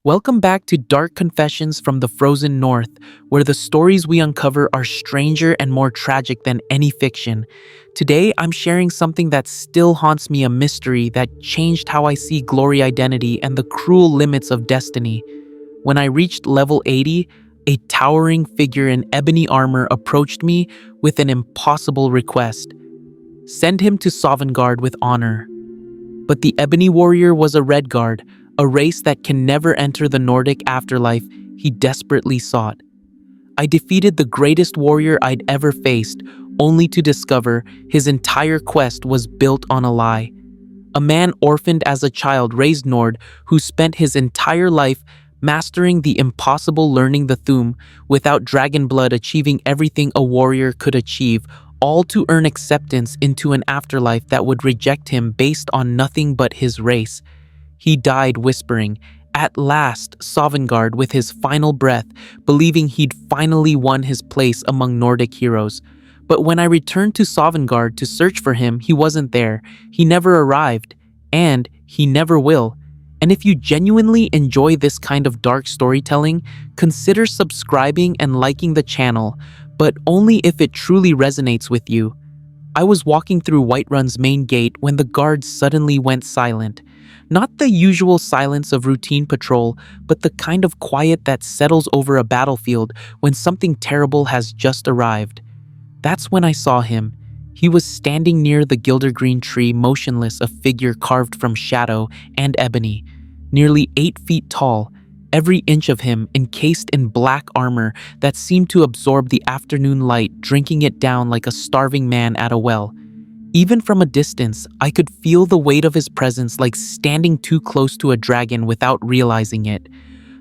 Welcome back to Dark Confessions from the Frozen North, where the stories we uncover are stranger and more tragic than any fiction. Today, I'm sharing something that still haunts me, a mystery that changed how I see glory, identity, and the cruel limits of destiny. When I reached level 80, a towering figure in ebony armor approached me with an impossible request. Send him to Sovngarde with honor. But the Ebony Warrior was a Redguard, a race that can never enter the Nordic afterlife he desperately sought. I defeated the greatest warrior I'd ever faced, only to discover his entire quest was built on a lie. A man orphaned as a child raised Nord, who spent his entire life mastering the impossible, learning the Thu'um, without dragon blood, achieving everything a warrior could achieve, all to earn acceptance into an afterlife that would reject him based on nothing but his race. He died whispering, "At last, Sovngarde," with his final breath, believing he'd finally won his place among Nordic heroes. But when I returned to Sovngarde to search for him, he wasn't there. He never arrived, and he never will. And if you genuinely enjoy this kind of dark storytelling, consider subscribing and liking the channel, but only if it truly resonates with you. I was walking through Whiterun's main gate when the guards suddenly went silent. Not the usual silence of routine patrol, but the kind of quiet that settles over a battlefield when something terrible has just arrived. That's when I saw him. He was standing near the gildergreen tree, motionless, a figure carved from shadow and ebony, nearly 8 feet tall, every inch of him encased in black armor that seemed to absorb the afternoon light, drinking it down like a starving man at a well. Even from a distance, I could feel the weight of his presence, like standing too close to a dragon without realizing it.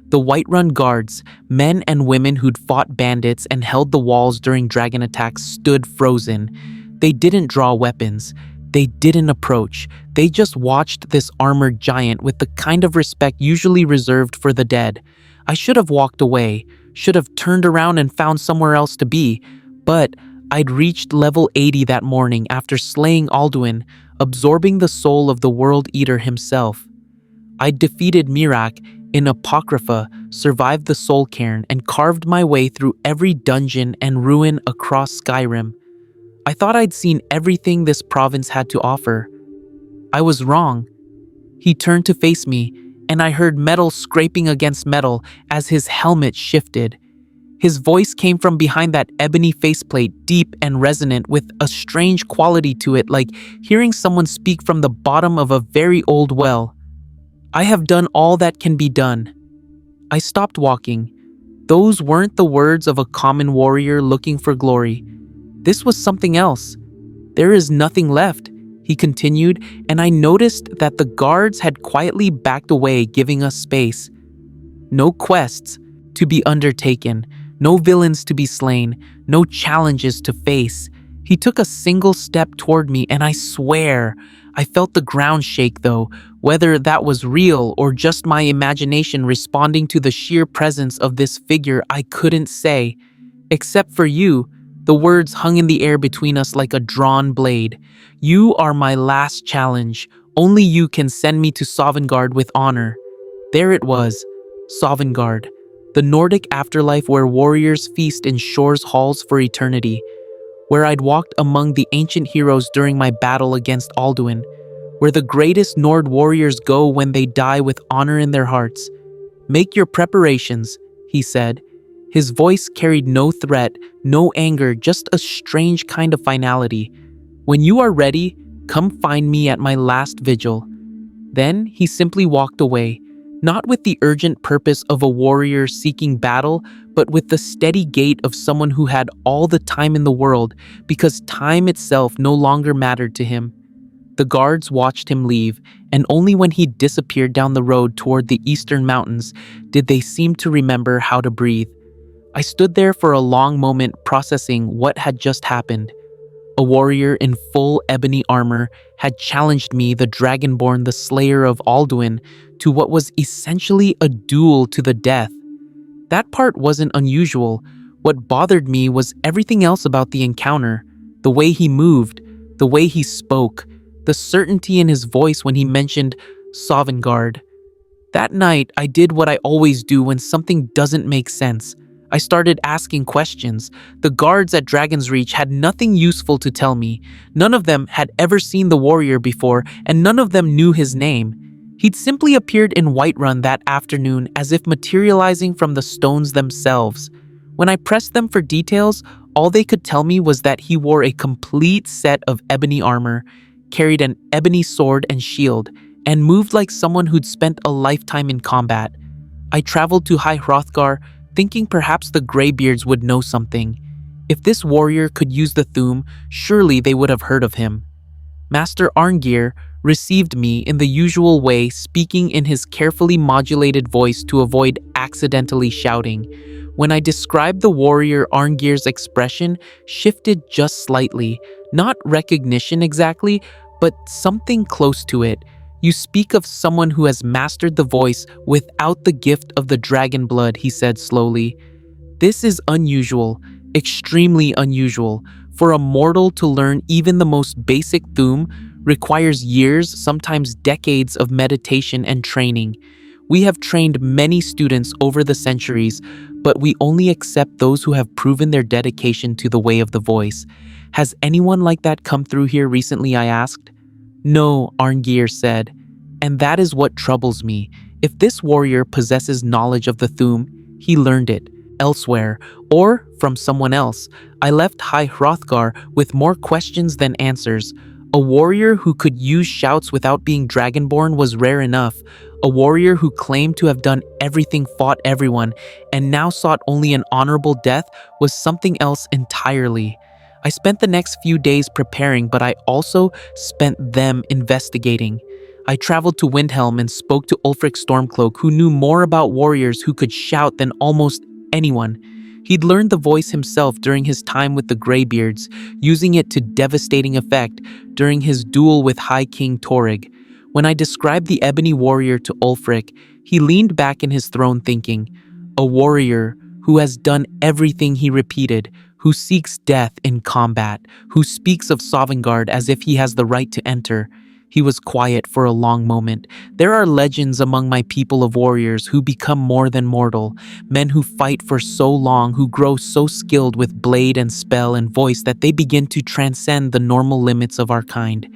The Whiterun guards, men and women who'd fought bandits and held the walls during dragon attacks, stood frozen. They didn't draw weapons. They didn't approach. They just watched this armored giant with the kind of respect usually reserved for the dead. I should have walked away, should have turned around and found somewhere else to be, but I'd reached level 80 that morning after slaying Alduin, absorbing the soul of the World Eater himself. I'd defeated Mirak in Apocrypha, survived the Soul Cairn, and carved my way through every dungeon and ruin across Skyrim. I thought I'd seen everything this province had to offer. I was wrong. He turned to face me, and I heard metal scraping against metal as his helmet shifted. His voice came from behind that ebony faceplate, deep and resonant with a strange quality to it, like hearing someone speak from the bottom of a very old well. "I have done all that can be done." I stopped walking. Those weren't the words of a common warrior looking for glory. This was something else. "There is nothing left," he continued, and I noticed that the guards had quietly backed away, giving us space. No quests to be undertaken. No villains to be slain, no challenges to face. He took a single step toward me, and I swear, I felt the ground shake though, whether that was real or just my imagination responding to the sheer presence of this figure. I couldn't say. "Except for you," the words hung in the air between us like a drawn blade. "You are my last challenge. Only you can send me to Sovngarde with honor." There it was, Sovngarde. The Nordic afterlife where warriors feast in Shore's halls for eternity, where I'd walked among the ancient heroes during my battle against Alduin, where the greatest Nord warriors go when they die with honor in their hearts. "Make your preparations," he said. His voice carried no threat, no anger, just a strange kind of finality. "When you are ready, come find me at my last vigil." Then he simply walked away. Not with the urgent purpose of a warrior seeking battle, but with the steady gait of someone who had all the time in the world, because time itself no longer mattered to him. The guards watched him leave, and only when he disappeared down the road toward the eastern mountains did they seem to remember how to breathe. I stood there for a long moment, processing what had just happened. A warrior in full ebony armor had challenged me, the Dragonborn, the slayer of Alduin, to what was essentially a duel to the death. That part wasn't unusual. What bothered me was everything else about the encounter. The way he moved, the way he spoke, the certainty in his voice when he mentioned Sovngarde. That night, I did what I always do when something doesn't make sense. I started asking questions. The guards at Dragon's Reach had nothing useful to tell me. None of them had ever seen the warrior before, and none of them knew his name. He'd simply appeared in Whiterun that afternoon as if materializing from the stones themselves. When I pressed them for details, all they could tell me was that he wore a complete set of ebony armor, carried an ebony sword and shield, and moved like someone who'd spent a lifetime in combat. I traveled to High Hrothgar, thinking perhaps the Greybeards would know something. If this warrior could use the Thu'um, surely they would have heard of him. Master Arngir received me in the usual way, speaking in his carefully modulated voice to avoid accidentally shouting. When I described the warrior, Arngir's expression shifted just slightly, not recognition exactly, but something close to it. You speak of someone who has mastered the voice without the gift of the dragon blood, he said slowly. This is unusual, extremely unusual. For a mortal to learn even the most basic Thu'um requires years, sometimes decades of meditation and training. We have trained many students over the centuries, but we only accept those who have proven their dedication to the way of the voice. Has anyone like that come through here recently, I asked. No, Arngir said, and that is what troubles me. If this warrior possesses knowledge of the Thu'um, he learned it elsewhere, or from someone else. I left High Hrothgar with more questions than answers. A warrior who could use shouts without being Dragonborn was rare enough. A warrior who claimed to have done everything, fought everyone, and now sought only an honorable death was something else entirely. I spent the next few days preparing, but I also spent them investigating. I traveled to Windhelm and spoke to Ulfric Stormcloak, who knew more about warriors who could shout than almost anyone. He'd learned the voice himself during his time with the Greybeards, using it to devastating effect during his duel with High King Torrig. When I described the Ebony Warrior to Ulfric, he leaned back in his throne thinking, a warrior who has done everything, he repeated, who seeks death in combat, who speaks of Sovngarde as if he has the right to enter. He was quiet for a long moment. There are legends among my people of warriors who become more than mortal, men who fight for so long, who grow so skilled with blade and spell and voice that they begin to transcend the normal limits of our kind.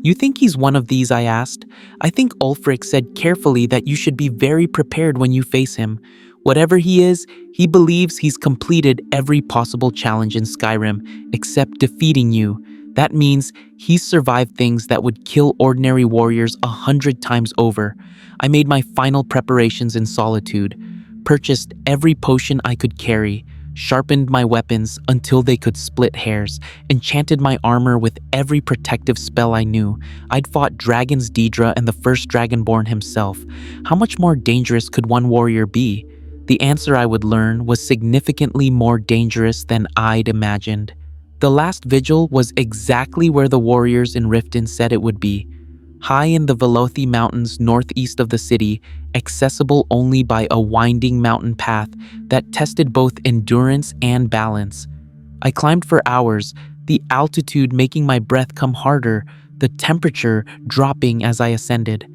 You think he's one of these, I asked. I think Ulfric said carefully that you should be very prepared when you face him. Whatever he is, he believes he's completed every possible challenge in Skyrim, except defeating you. That means he's survived things that would kill ordinary warriors 100 times over. I made my final preparations in solitude, purchased every potion I could carry, sharpened my weapons until they could split hairs, enchanted my armor with every protective spell I knew. I'd fought dragons Daedra and the first Dragonborn himself. How much more dangerous could one warrior be? The answer I would learn was significantly more dangerous than I'd imagined. The last vigil was exactly where the warriors in Riften said it would be. High in the Velothi Mountains northeast of the city, accessible only by a winding mountain path that tested both endurance and balance. I climbed for hours, the altitude making my breath come harder, the temperature dropping as I ascended.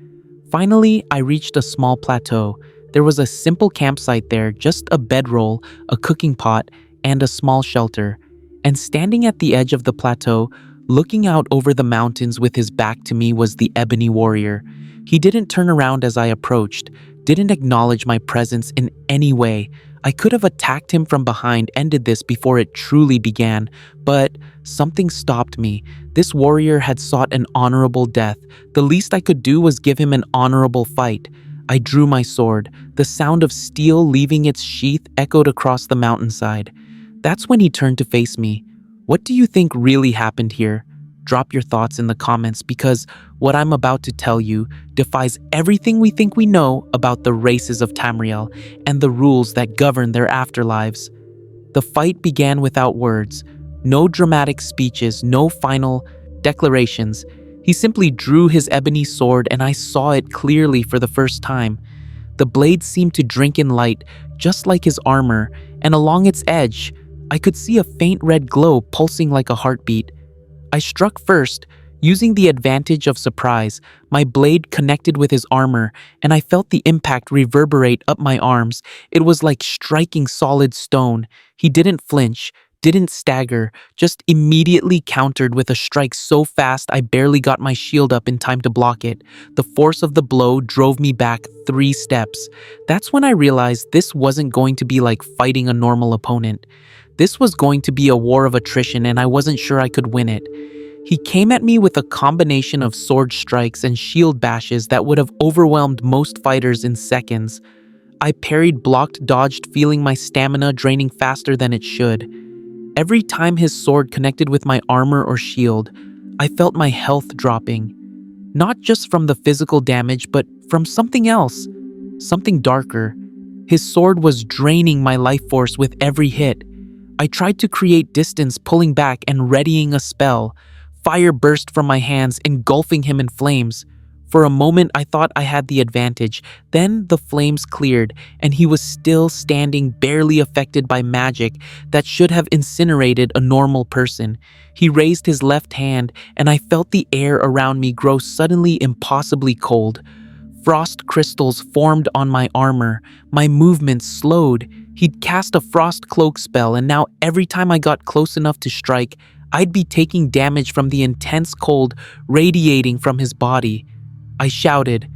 Finally, I reached a small plateau. There was a simple campsite there, just a bedroll, a cooking pot, and a small shelter. And standing at the edge of the plateau, looking out over the mountains with his back to me, was the Ebony Warrior. He didn't turn around as I approached, didn't acknowledge my presence in any way. I could have attacked him from behind, ended this before it truly began, but something stopped me. This warrior had sought an honorable death. The least I could do was give him an honorable fight. I drew my sword. The sound of steel leaving its sheath echoed across the mountainside. That's when he turned to face me. What do you think really happened here? Drop your thoughts in the comments, because what I'm about to tell you defies everything we think we know about the races of Tamriel and the rules that govern their afterlives. The fight began without words. No dramatic speeches, no final declarations. He simply drew his ebony sword, and I saw it clearly for the first time. The blade seemed to drink in light, just like his armor, and along its edge, I could see a faint red glow pulsing like a heartbeat. I struck first, Using the advantage of surprise, my blade connected with his armor, and I felt the impact reverberate up my arms. It was like striking solid stone. He didn't flinch, didn't stagger, just immediately countered with a strike so fast I barely got my shield up in time to block it. The force of the blow drove me back 3 steps. That's when I realized this wasn't going to be like fighting a normal opponent. This was going to be a war of attrition, and I wasn't sure I could win it. He came at me with a combination of sword strikes and shield bashes that would have overwhelmed most fighters in seconds. I parried, blocked, dodged, feeling my stamina draining faster than it should. Every time his sword connected with my armor or shield, I felt my health dropping. Not just from the physical damage, but from something else, something darker. His sword was draining my life force with every hit. I tried to create distance, pulling back and readying a spell. Fire burst from my hands, engulfing him in flames. For a moment, I thought I had the advantage. Then the flames cleared, and he was still standing, barely affected by magic that should have incinerated a normal person. He raised his left hand, and I felt the air around me grow suddenly impossibly cold. Frost crystals formed on my armor. My movements slowed. He'd cast a frost cloak spell, and now every time I got close enough to strike, I'd be taking damage from the intense cold radiating from his body. I shouted,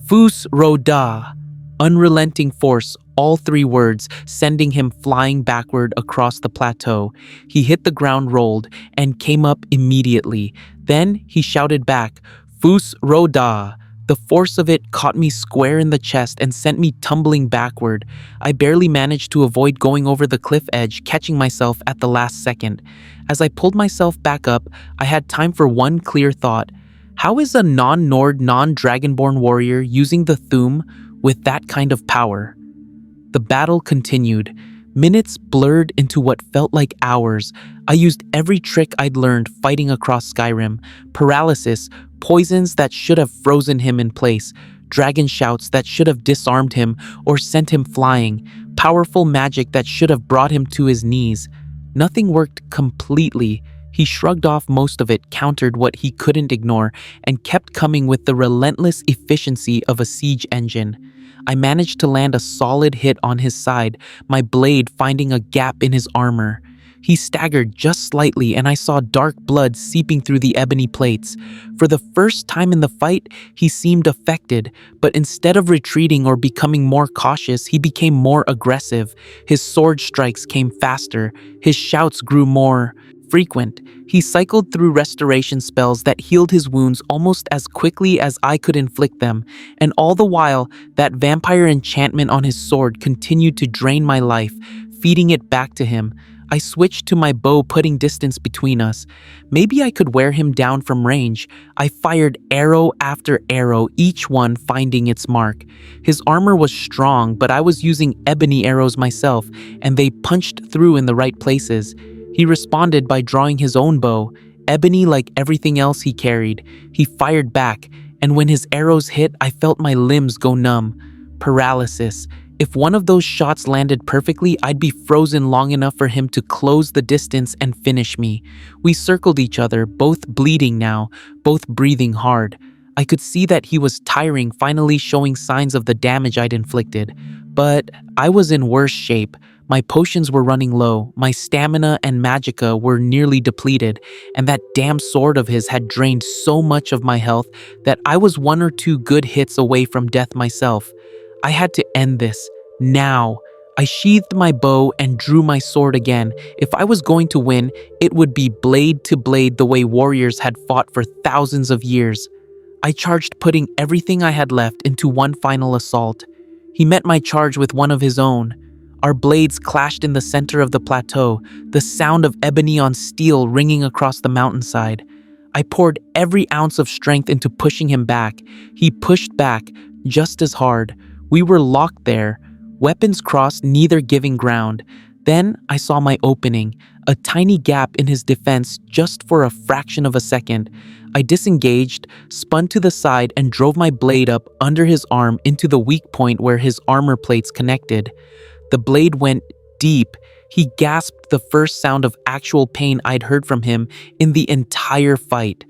"Fus Roda," unrelenting force, all 3 words, sending him flying backward across the plateau. He hit the ground, rolled, and came up immediately. Then he shouted back, "Fus Roda." The force of it caught me square in the chest and sent me tumbling backward. I barely managed to avoid going over the cliff edge, catching myself at the last second. As I pulled myself back up, I had time for one clear thought. How is a non-Nord, non-Dragonborn warrior using the Thu'um with that kind of power? The battle continued. Minutes blurred into what felt like hours. I used every trick I'd learned fighting across Skyrim. Paralysis, poisons that should have frozen him in place, dragon shouts that should have disarmed him or sent him flying, powerful magic that should have brought him to his knees. Nothing worked completely. He shrugged off most of it, countered what he couldn't ignore, and kept coming with the relentless efficiency of a siege engine. I managed to land a solid hit on his side, my blade finding a gap in his armor. He staggered just slightly, and I saw dark blood seeping through the ebony plates. For the first time in the fight, he seemed affected, but instead of retreating or becoming more cautious, he became more aggressive. His sword strikes came faster. His shouts grew more frequent. He cycled through restoration spells that healed his wounds almost as quickly as I could inflict them, and all the while, that vampire enchantment on his sword continued to drain my life, feeding it back to him. I switched to my bow, putting distance between us. Maybe I could wear him down from range. I fired arrow after arrow, each one finding its mark. His armor was strong, but I was using ebony arrows myself, and they punched through in the right places. He responded by drawing his own bow, ebony like everything else he carried. He fired back, and when his arrows hit, I felt my limbs go numb. Paralysis. If one of those shots landed perfectly, I'd be frozen long enough for him to close the distance and finish me. We circled each other, both bleeding now, both breathing hard. I could see that he was tiring, finally showing signs of the damage I'd inflicted. But I was in worse shape. My potions were running low, my stamina and magicka were nearly depleted, and that damn sword of his had drained so much of my health that I was 1 or 2 good hits away from death myself. I had to end this, now. I sheathed my bow and drew my sword again. If I was going to win, it would be blade to blade the way warriors had fought for thousands of years. I charged, putting everything I had left into one final assault. He met my charge with one of his own. Our blades clashed in the center of the plateau, the sound of ebony on steel ringing across the mountainside. I poured every ounce of strength into pushing him back. He pushed back, just as hard. We were locked there, weapons crossed, neither giving ground. Then I saw my opening, a tiny gap in his defense just for a fraction of a second. I disengaged, spun to the side, and drove my blade up under his arm into the weak point where his armor plates connected. The blade went deep. He gasped, the first sound of actual pain I'd heard from him in the entire fight.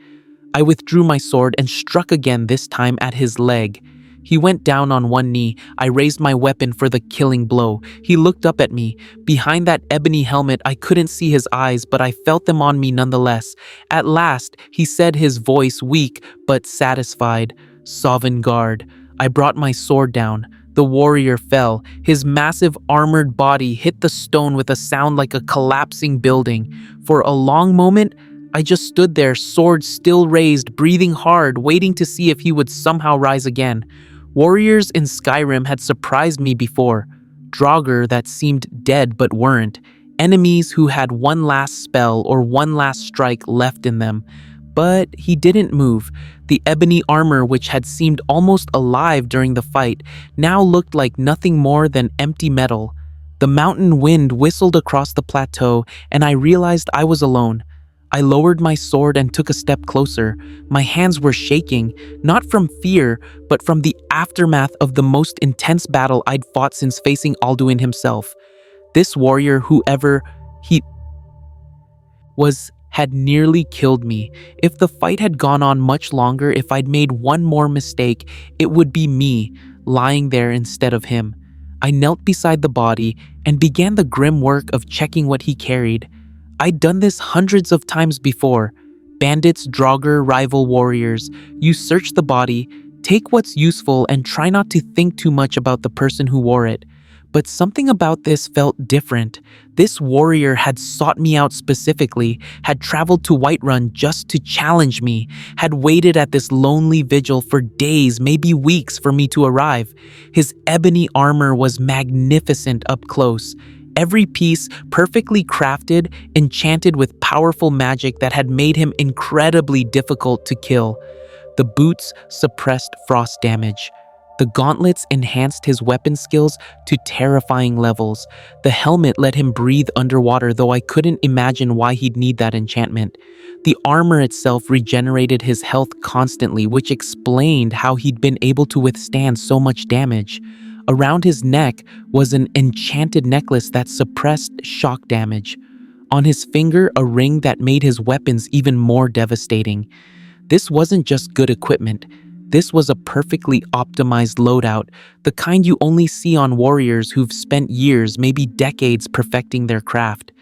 I withdrew my sword and struck again, this time at his leg. He went down on one knee. I raised my weapon for the killing blow. He looked up at me. Behind that ebony helmet, I couldn't see his eyes, but I felt them on me nonetheless. At last, he said, his voice weak but satisfied, "Sovngarde." I brought my sword down. The warrior fell. His massive armored body hit the stone with a sound like a collapsing building. For a long moment, I just stood there, sword still raised, breathing hard, waiting to see if he would somehow rise again. Warriors in Skyrim had surprised me before. Draugr that seemed dead but weren't. Enemies who had one last spell or one last strike left in them. But he didn't move. The ebony armor, which had seemed almost alive during the fight, now looked like nothing more than empty metal. The mountain wind whistled across the plateau, and I realized I was alone. I lowered my sword and took a step closer. My hands were shaking, not from fear, but from the aftermath of the most intense battle I'd fought since facing Alduin himself. This warrior, whoever he was, had nearly killed me. If the fight had gone on much longer, if I'd made one more mistake, it would be me, lying there instead of him. I knelt beside the body and began the grim work of checking what he carried. I'd done this hundreds of times before. Bandits, Draugr, rival warriors. You search the body, take what's useful, and try not to think too much about the person who wore it. But something about this felt different. This warrior had sought me out specifically, had traveled to Whiterun just to challenge me, had waited at this lonely vigil for days, maybe weeks, for me to arrive. His ebony armor was magnificent up close. Every piece perfectly crafted, enchanted with powerful magic that had made him incredibly difficult to kill. The boots suppressed frost damage. The gauntlets enhanced his weapon skills to terrifying levels. The helmet let him breathe underwater, though I couldn't imagine why he'd need that enchantment. The armor itself regenerated his health constantly, which explained how he'd been able to withstand so much damage. Around his neck was an enchanted necklace that suppressed shock damage. On his finger, a ring that made his weapons even more devastating. This wasn't just good equipment. This was a perfectly optimized loadout, the kind you only see on warriors who've spent years, maybe decades, perfecting their craft.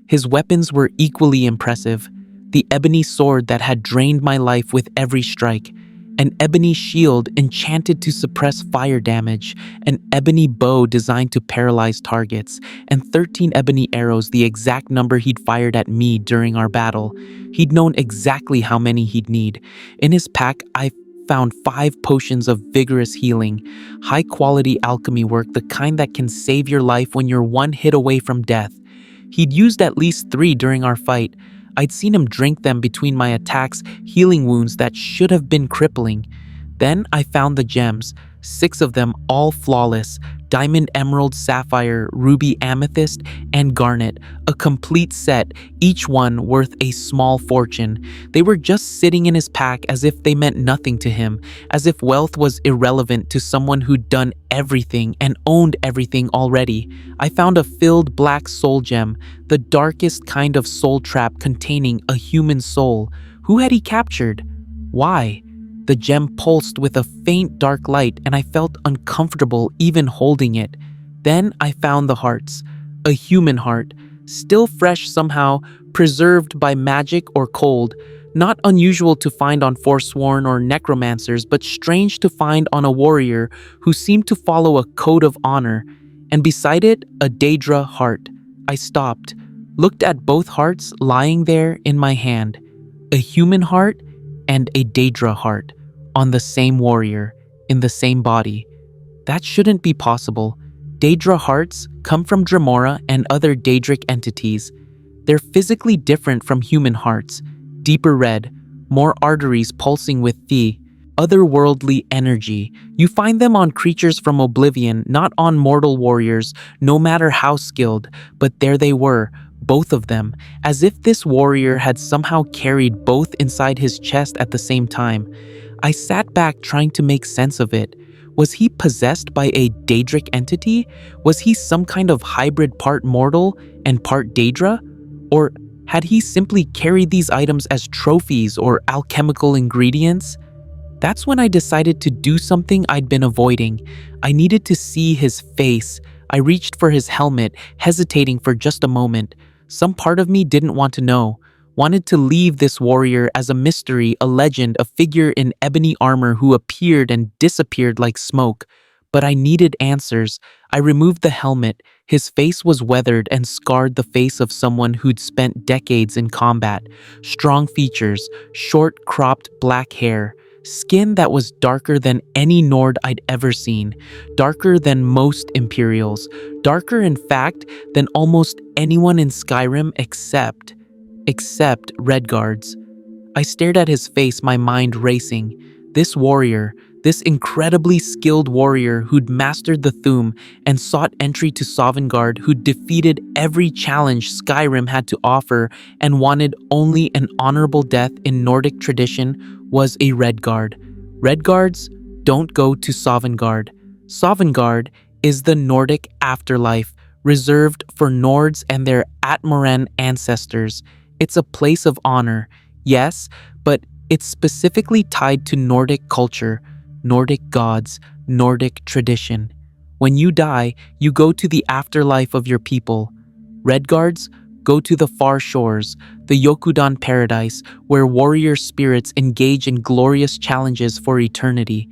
His weapons were equally impressive. The ebony sword that had drained my life with every strike, an ebony shield enchanted to suppress fire damage, an ebony bow designed to paralyze targets, and 13 ebony arrows, the exact number he'd fired at me during our battle. He'd known exactly how many he'd need. In his pack, I found 5 potions of vigorous healing, high-quality alchemy work, the kind that can save your life when you're one hit away from death. He'd used at least 3 during our fight. I'd seen him drink them between my attacks, healing wounds that should have been crippling. Then I found the gems, 6 of them, all flawless: diamond, emerald, sapphire, ruby, amethyst, and garnet, a complete set, each one worth a small fortune. They were just sitting in his pack as if they meant nothing to him, as if wealth was irrelevant to someone who'd done everything and owned everything already. I found a filled black soul gem, the darkest kind of soul trap containing a human soul. Who had he captured? Why? The gem pulsed with a faint dark light, and I felt uncomfortable even holding it. Then I found the hearts. A human heart, still fresh somehow, preserved by magic or cold. Not unusual to find on Forsworn or necromancers, but strange to find on a warrior who seemed to follow a code of honor. And beside it, a Daedra heart. I stopped, looked at both hearts lying there in my hand. A human heart and a Daedra heart. On the same warrior, in the same body. That shouldn't be possible. Daedra hearts come from Dremora and other Daedric entities. They're physically different from human hearts, deeper red, more arteries pulsing with otherworldly energy. You find them on creatures from Oblivion, not on mortal warriors, no matter how skilled, but there they were, both of them, as if this warrior had somehow carried both inside his chest at the same time. I sat back trying to make sense of it. Was he possessed by a Daedric entity? Was he some kind of hybrid, part mortal and part Daedra? Or Had he simply carried these items as trophies or alchemical ingredients? That's when I decided to do something I'd been avoiding. I needed to see his face. I reached for his helmet, hesitating for just a moment. Some part of me didn't want to know, wanted to leave this warrior as a mystery, a legend, a figure in ebony armor who appeared and disappeared like smoke. But I needed answers. I removed the helmet. His face was weathered and scarred, the face of someone who'd spent decades in combat. Strong features, short, cropped black hair, skin that was darker than any Nord I'd ever seen, darker than most Imperials, darker in fact than almost anyone in Skyrim except Redguards. I stared at his face, my mind racing. This warrior, this incredibly skilled warrior who'd mastered the Thu'um and sought entry to Sovngarde, who'd defeated every challenge Skyrim had to offer and wanted only an honorable death in Nordic tradition, was a Redguard. Redguards don't go to Sovngarde. Sovngarde is the Nordic afterlife, reserved for Nords and their Atmoran ancestors. It's a place of honor, yes, but it's specifically tied to Nordic culture, Nordic gods, Nordic tradition. When you die, you go to the afterlife of your people. Redguards go to the far shores, the Yokudan paradise, where warrior spirits engage in glorious challenges for eternity.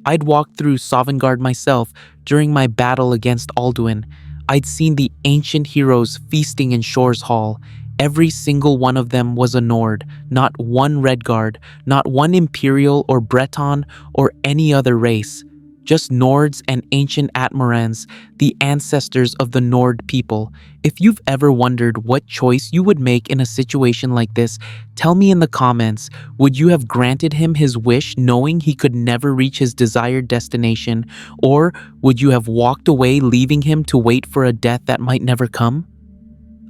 I'd walked through Sovngarde myself during my battle against Alduin. I'd seen the ancient heroes feasting in Shore's Hall. Every single one of them was a Nord, not one Redguard, not one Imperial or Breton or any other race. Just Nords and ancient Atmorans, the ancestors of the Nord people. If you've ever wondered what choice you would make in a situation like this, tell me in the comments. Would you have granted him his wish knowing he could never reach his desired destination? Or would you have walked away leaving him to wait for a death that might never come?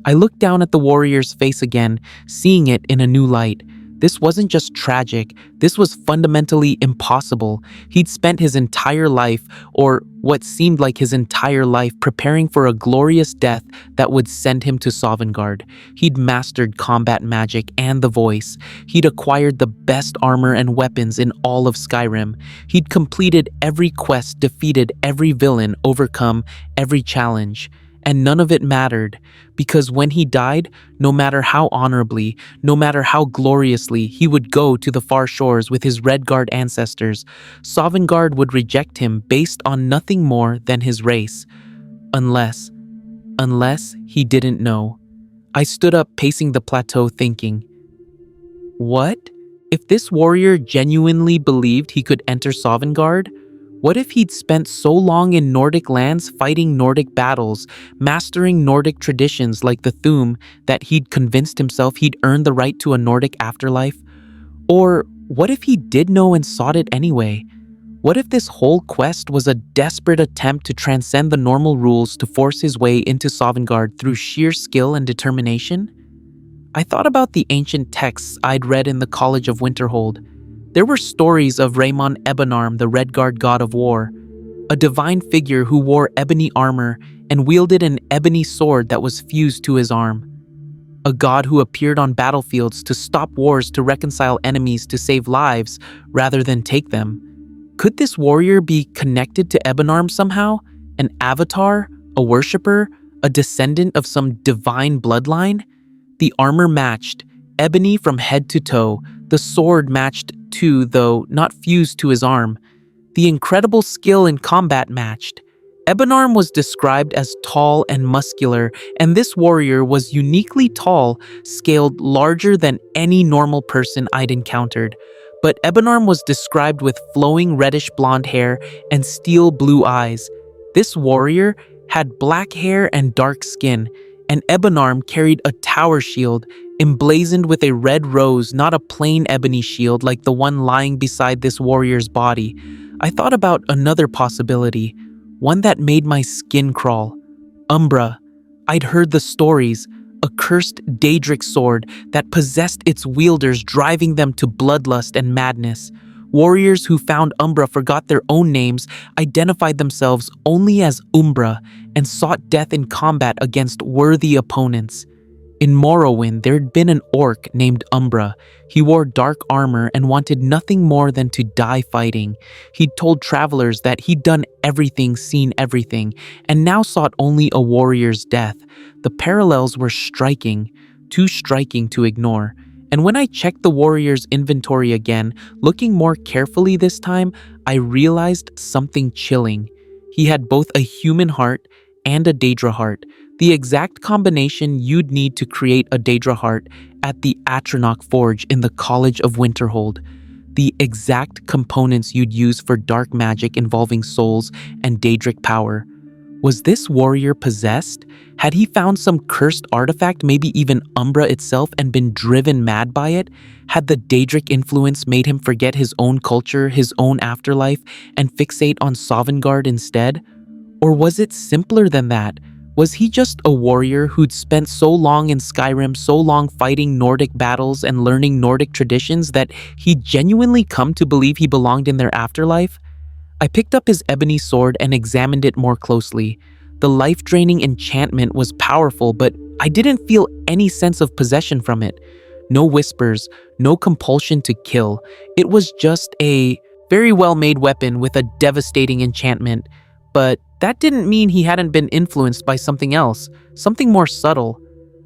I looked down at the warrior's face again, seeing it in a new light. This wasn't just tragic, this was fundamentally impossible. He'd spent his entire life, or what seemed like his entire life, preparing for a glorious death that would send him to Sovngarde. He'd mastered combat magic and the voice. He'd acquired the best armor and weapons in all of Skyrim. He'd completed every quest, defeated every villain, overcome every challenge. And none of it mattered, because when he died, no matter how honorably, no matter how gloriously, he would go to the far shores with his Redguard ancestors. Sovngarde would reject him based on nothing more than his race. Unless he didn't know. I stood up, pacing the plateau, thinking, what? If this warrior genuinely believed he could enter Sovngarde, what if he'd spent so long in Nordic lands fighting Nordic battles, mastering Nordic traditions like the Thu'um, that he'd convinced himself he'd earned the right to a Nordic afterlife? Or what if he did know and sought it anyway? What if this whole quest was a desperate attempt to transcend the normal rules to force his way into Sovngarde through sheer skill and determination? I thought about the ancient texts I'd read in the College of Winterhold. There were stories of Reymon Ebonarm, the Redguard god of war, a divine figure who wore ebony armor and wielded an ebony sword that was fused to his arm. A god who appeared on battlefields to stop wars, to reconcile enemies, to save lives rather than take them. Could this warrior be connected to Ebonarm somehow? An avatar? A worshipper? A descendant of some divine bloodline? The armor matched, ebony from head to toe. The sword matched too, though not fused to his arm. The incredible skill in combat matched. Ebonarm was described as tall and muscular, and this warrior was uniquely tall, scaled larger than any normal person I'd encountered. But Ebonarm was described with flowing reddish blonde hair and steel blue eyes. This warrior had black hair and dark skin, and Ebonarm carried a tower shield emblazoned with a red rose, not a plain ebony shield like the one lying beside this warrior's body. I thought about another possibility, one that made my skin crawl. Umbra. I'd heard the stories, a cursed Daedric sword that possessed its wielders, driving them to bloodlust and madness. Warriors who found Umbra forgot their own names, identified themselves only as Umbra, and sought death in combat against worthy opponents. In Morrowind, there'd been an orc named Umbra. He wore dark armor and wanted nothing more than to die fighting. He'd told travelers that he'd done everything, seen everything, and now sought only a warrior's death. The parallels were striking, too striking to ignore. And when I checked the warrior's inventory again, looking more carefully this time, I realized something chilling. He had both a human heart and a Daedra heart, the exact combination you'd need to create a Daedra heart at the Atronach Forge in the College of Winterhold. The exact components you'd use for dark magic involving souls and Daedric power. Was this warrior possessed? Had he found some cursed artifact, maybe even Umbra itself, and been driven mad by it? Had the Daedric influence made him forget his own culture, his own afterlife, and fixate on Sovngarde instead? Or was it simpler than that? Was he just a warrior who'd spent so long in Skyrim, so long fighting Nordic battles and learning Nordic traditions that he'd genuinely come to believe he belonged in their afterlife? I picked up his ebony sword and examined it more closely. The life-draining enchantment was powerful, but I didn't feel any sense of possession from it. No whispers, no compulsion to kill. It was just a very well-made weapon with a devastating enchantment. But that didn't mean he hadn't been influenced by something else, something more subtle.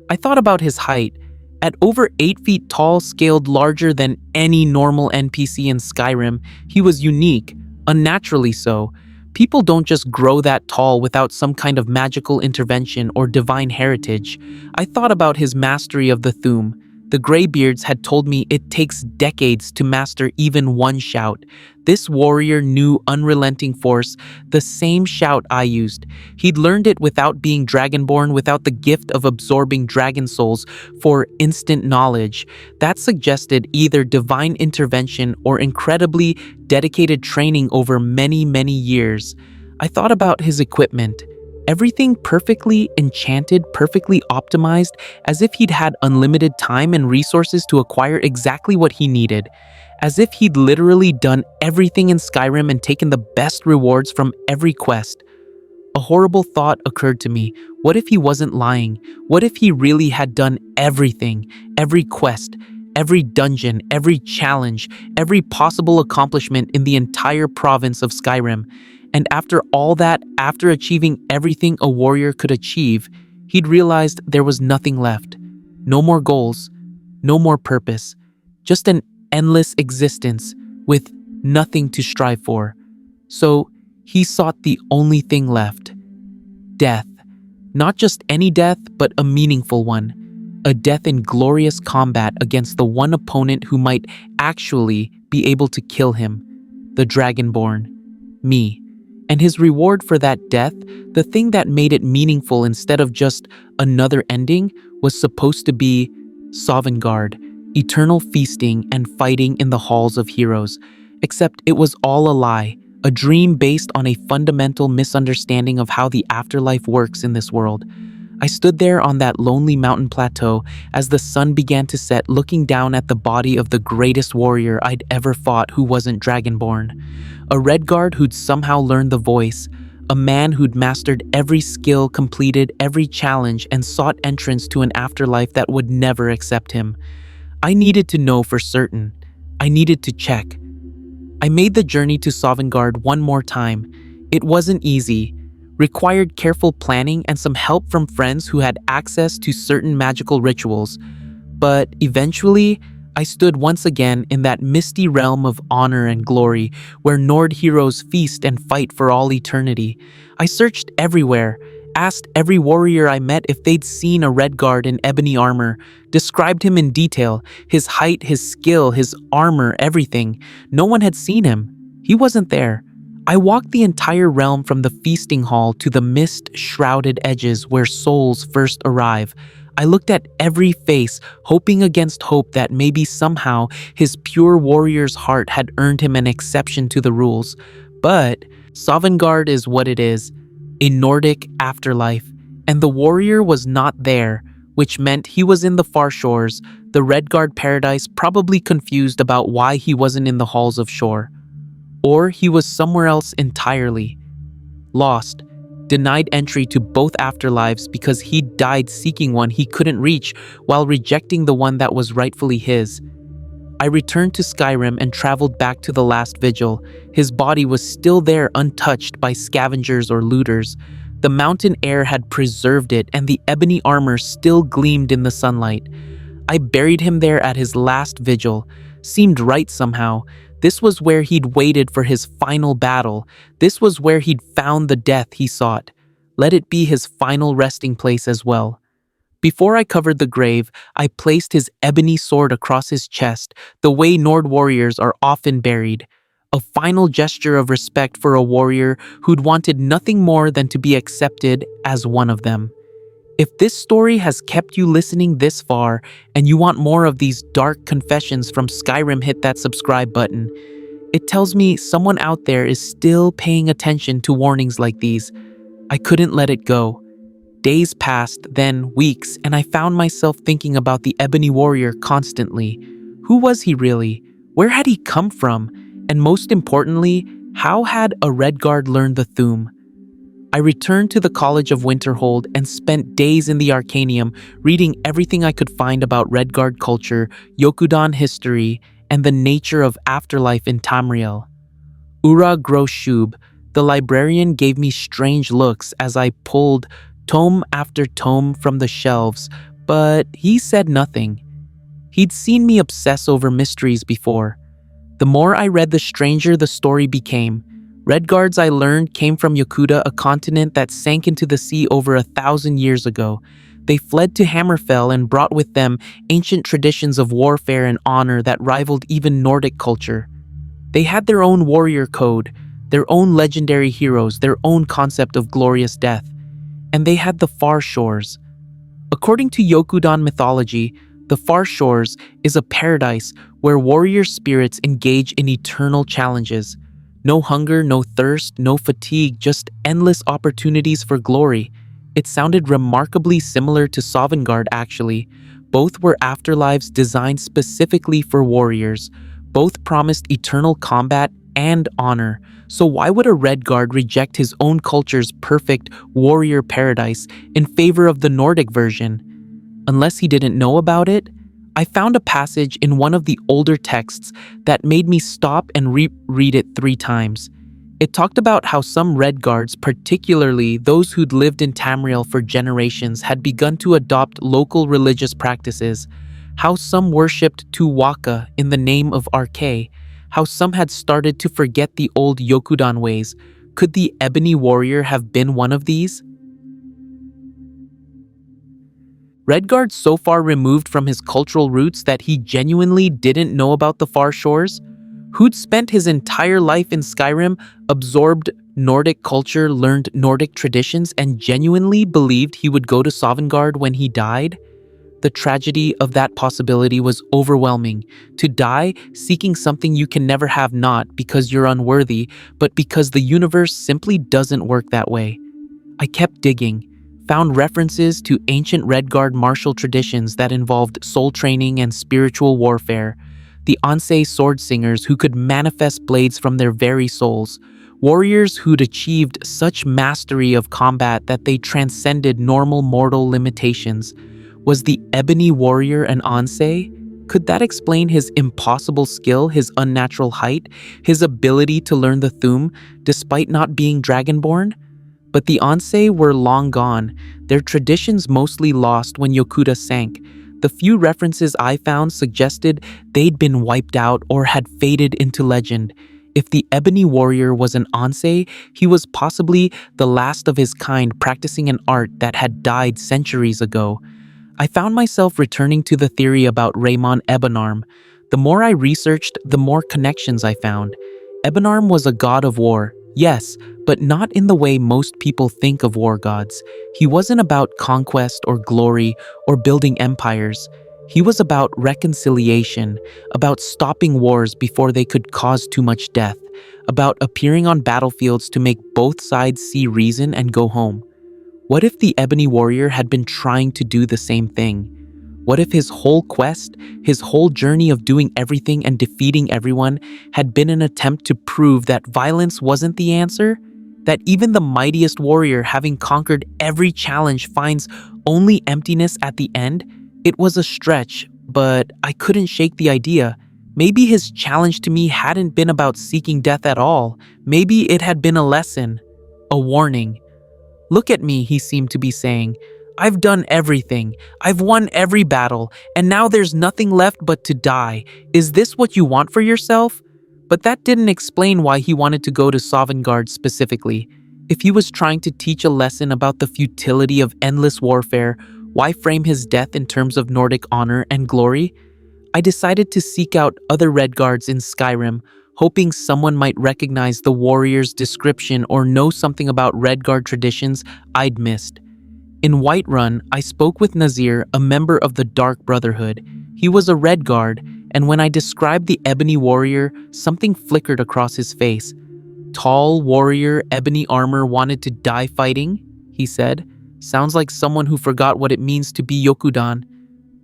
I thought about his height. At over 8 feet tall, scaled larger than any normal NPC in Skyrim, he was unique. Unnaturally so. People don't just grow that tall without some kind of magical intervention or divine heritage. I thought about his mastery of the Thu'um. The Greybeards had told me it takes decades to master even one shout. This warrior knew unrelenting force, the same shout I used. He'd learned it without being Dragonborn, without the gift of absorbing dragon souls for instant knowledge. That suggested either divine intervention or incredibly dedicated training over many, many years. I thought about his equipment. Everything perfectly enchanted, perfectly optimized, as if he'd had unlimited time and resources to acquire exactly what he needed. As if he'd literally done everything in Skyrim and taken the best rewards from every quest. A horrible thought occurred to me. What if he wasn't lying? What if he really had done everything, every quest, every dungeon, every challenge, every possible accomplishment in the entire province of Skyrim? And after all that, after achieving everything a warrior could achieve, he'd realized there was nothing left. No more goals, no more purpose, just an endless existence with nothing to strive for. So he sought the only thing left: death. Not just any death, but a meaningful one. A death in glorious combat against the one opponent who might actually be able to kill him: the Dragonborn, me. And his reward for that death, the thing that made it meaningful instead of just another ending, was supposed to be Sovngarde, eternal feasting and fighting in the halls of heroes. Except it was all a lie, a dream based on a fundamental misunderstanding of how the afterlife works in this world. I stood there on that lonely mountain plateau as the sun began to set, looking down at the body of the greatest warrior I'd ever fought who wasn't Dragonborn. A Redguard who'd somehow learned the voice, a man who'd mastered every skill, completed every challenge, and sought entrance to an afterlife that would never accept him. I needed to know for certain. I needed to check. I made the journey to Sovngarde one more time. It wasn't easy. Required careful planning and some help from friends who had access to certain magical rituals. But eventually, I stood once again in that misty realm of honor and glory, where Nord heroes feast and fight for all eternity. I searched everywhere, asked every warrior I met if they'd seen a Redguard in ebony armor, described him in detail, his height, his skill, his armor, everything. No one had seen him. He wasn't there. I walked the entire realm from the feasting hall to the mist-shrouded edges where souls first arrive. I looked at every face, hoping against hope that maybe somehow his pure warrior's heart had earned him an exception to the rules. But Sovngarde is what it is, a Nordic afterlife, and the warrior was not there, which meant he was in the far shores, the Redguard paradise, probably confused about why he wasn't in the halls of shore. Or he was somewhere else entirely. Lost, denied entry to both afterlives because he died seeking one he couldn't reach while rejecting the one that was rightfully his. I returned to Skyrim and traveled back to the last vigil. His body was still there, untouched by scavengers or looters. The mountain air had preserved it, and the ebony armor still gleamed in the sunlight. I buried him there at his last vigil. Seemed right somehow. This was where he'd waited for his final battle. This was where he'd found the death he sought. Let it be his final resting place as well. Before I covered the grave, I placed his ebony sword across his chest, the way Nord warriors are often buried. A final gesture of respect for a warrior who'd wanted nothing more than to be accepted as one of them. If this story has kept you listening this far and you want more of these dark confessions from Skyrim, hit that subscribe button. It tells me someone out there is still paying attention to warnings like these. I couldn't let it go. Days passed, then weeks, and I found myself thinking about the Ebony Warrior constantly. Who was he really? Where had he come from? And most importantly, how had a Redguard learned the Thu'um? I returned to the College of Winterhold and spent days in the Arcanium reading everything I could find about Redguard culture, Yokudan history, and the nature of afterlife in Tamriel. Ura Groshub, the librarian, gave me strange looks as I pulled tome after tome from the shelves, but he said nothing. He'd seen me obsess over mysteries before. The more I read, the stranger the story became. Redguards, I learned, came from Yokuda, a continent that sank into the sea over 1,000 years ago. They fled to Hammerfell and brought with them ancient traditions of warfare and honor that rivaled even Nordic culture. They had their own warrior code, their own legendary heroes, their own concept of glorious death. And they had the Far Shores. According to Yokudan mythology, the Far Shores is a paradise where warrior spirits engage in eternal challenges. No hunger, no thirst, no fatigue, just endless opportunities for glory. It sounded remarkably similar to Sovngarde, actually. Both were afterlives designed specifically for warriors. Both promised eternal combat and honor. So why would a Redguard reject his own culture's perfect warrior paradise in favor of the Nordic version? Unless he didn't know about it? I found a passage in one of the older texts that made me stop and reread it 3 times. It talked about how some Redguards, particularly those who'd lived in Tamriel for generations, had begun to adopt local religious practices, how some worshipped Tuwaka in the name of Arke, how some had started to forget the old Yokudan ways. Could the Ebony Warrior have been one of these? Redguard so far removed from his cultural roots that he genuinely didn't know about the Far Shores? Who'd spent his entire life in Skyrim, absorbed Nordic culture, learned Nordic traditions, and genuinely believed he would go to Sovngarde when he died? The tragedy of that possibility was overwhelming. To die seeking something you can never have, not because you're unworthy, but because the universe simply doesn't work that way. I kept digging. Found references to ancient Redguard martial traditions that involved soul training and spiritual warfare. The Ansei sword singers who could manifest blades from their very souls. Warriors who'd achieved such mastery of combat that they transcended normal mortal limitations. Was the Ebony Warrior an Ansei? Could that explain his impossible skill, his unnatural height, his ability to learn the Thu'um, despite not being Dragonborn? But the Ansei were long gone, their traditions mostly lost when Yokuda sank. The few references I found suggested they'd been wiped out or had faded into legend. If the Ebony Warrior was an Ansei, he was possibly the last of his kind practicing an art that had died centuries ago. I found myself returning to the theory about Reymon Ebonarm. The more I researched, the more connections I found. Ebonarm was a god of war, yes, but not in the way most people think of war gods. He wasn't about conquest or glory or building empires. He was about reconciliation, about stopping wars before they could cause too much death, about appearing on battlefields to make both sides see reason and go home. What if the Ebony Warrior had been trying to do the same thing? What if his whole quest, his whole journey of doing everything and defeating everyone, had been an attempt to prove that violence wasn't the answer? That even the mightiest warrior, having conquered every challenge, finds only emptiness at the end? It was a stretch, but I couldn't shake the idea. Maybe his challenge to me hadn't been about seeking death at all. Maybe it had been a lesson, a warning. "Look at me," he seemed to be saying. "I've done everything. I've won every battle, and now there's nothing left but to die. Is this what you want for yourself?" But that didn't explain why he wanted to go to Sovngarde specifically. If he was trying to teach a lesson about the futility of endless warfare, why frame his death in terms of Nordic honor and glory? I decided to seek out other Redguards in Skyrim, hoping someone might recognize the warrior's description or know something about Redguard traditions I'd missed. In Whiterun, I spoke with Nazir, a member of the Dark Brotherhood. He was a Redguard, and when I described the Ebony Warrior, something flickered across his face. "Tall warrior, ebony armor, wanted to die fighting?" he said. "Sounds like someone who forgot what it means to be Yokudan."